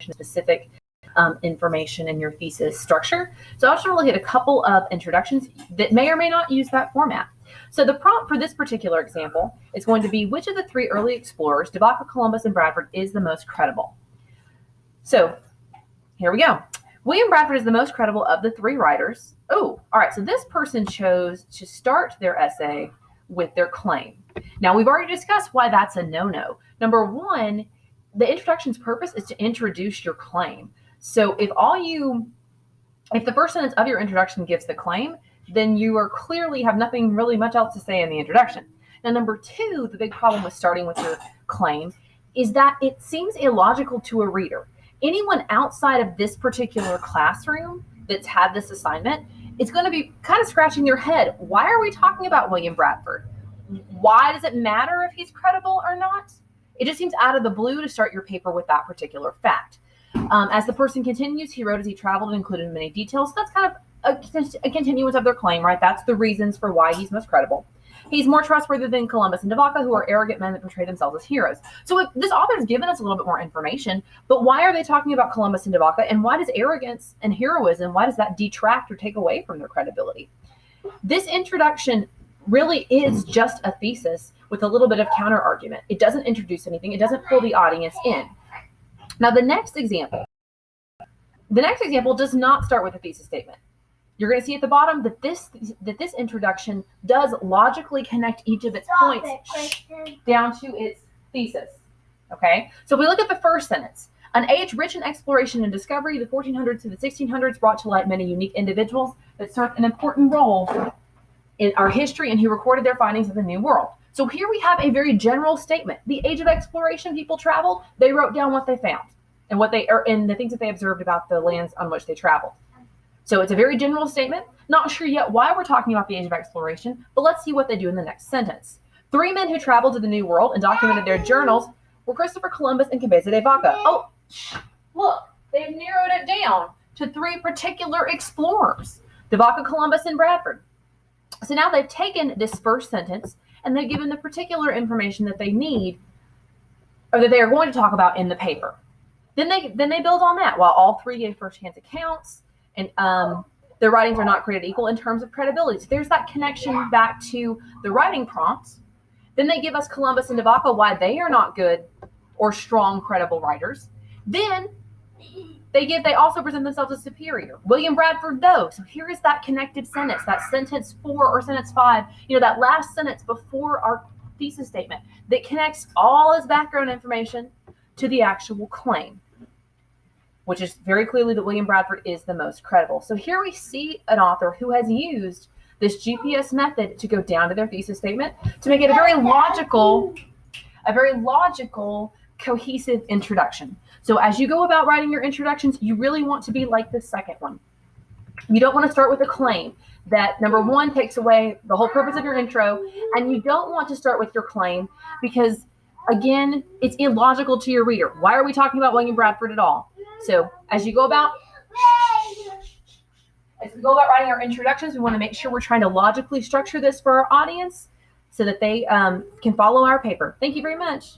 specific information in your thesis structure. So I'll just look at a couple of introductions that may or may not use that format. So the prompt for this particular example is going to be, which of the three early explorers, Baugh, Columbus, and Bradford, is the most credible? So here we go. William Bradford is the most credible of the three writers. Oh, all right. So this person chose to start their essay with their claim. Now, we've already discussed why that's a no-no. Number one, the introduction's purpose is to introduce your claim. So if the first sentence of your introduction gives the claim, then you are clearly have nothing really much else to say in the introduction. Now, number two, the big problem with starting with your claim is that it seems illogical to a reader. Anyone outside of this particular classroom that's had this assignment is going to be kind of scratching their head. Why are we talking about William Bradford? Why does it matter if he's credible or not? It just seems out of the blue to start your paper with that particular fact. As the person continues, he wrote as he traveled and included many details. So that's kind of a continuance of their claim, right? That's the reasons for why he's most credible. He's more trustworthy than Columbus and Baugh, who are arrogant men that portray themselves as heroes. So this author's given us a little bit more information, but why are they talking about Columbus and Baugh? And why does arrogance and heroism, why does that detract or take away from their credibility? This introduction really is just a thesis with a little bit of counter argument. It doesn't introduce anything. It doesn't pull the audience in. Now, the next example does not start with a thesis statement. You're going to see at the bottom that this introduction does logically connect each of its points down to its thesis. Okay, so if we look at the first sentence, an age rich in exploration and discovery, the 1400s to the 1600s brought to light many unique individuals that served an important role in our history and who recorded their findings of the New World. So here we have a very general statement. The age of exploration, people traveled, they wrote down what they found and and the things that they observed about the lands on which they traveled. So it's a very general statement. Not sure yet why we're talking about the age of exploration, but let's see what they do in the next sentence. Three men who traveled to the New World and documented their journals were Christopher Columbus and Cabeza de Vaca. Oh, look, they've narrowed it down to three particular explorers, de Vaca, Columbus, and Bradford. So now they've taken this first sentence and they've given the particular information that they need or that they are going to talk about in the paper. Then they build on that. While all three gave first-hand accounts, and their writings are not created equal in terms of credibility. So there's that connection back to the writing prompts. Then they give us Columbus and Baugh, why they are not good or strong, credible writers. Then they also present themselves as superior. William Bradford, though. So here is that connected sentence, that sentence 4 or sentence 5, that last sentence before our thesis statement that connects all his background information to the actual claim, which is very clearly that William Bradford is the most credible. So here we see an author who has used this GPS method to go down to their thesis statement to make it a very logical, cohesive introduction. So as you go about writing your introductions, you really want to be like the second one. You don't want to start with a claim that, number one, takes away the whole purpose of your intro, and you don't want to start with your claim because, again, it's illogical to your reader. Why are we talking about William Bradford at all? So as we go about writing our introductions, we want to make sure we're trying to logically structure this for our audience so that they can follow our paper. Thank you very much.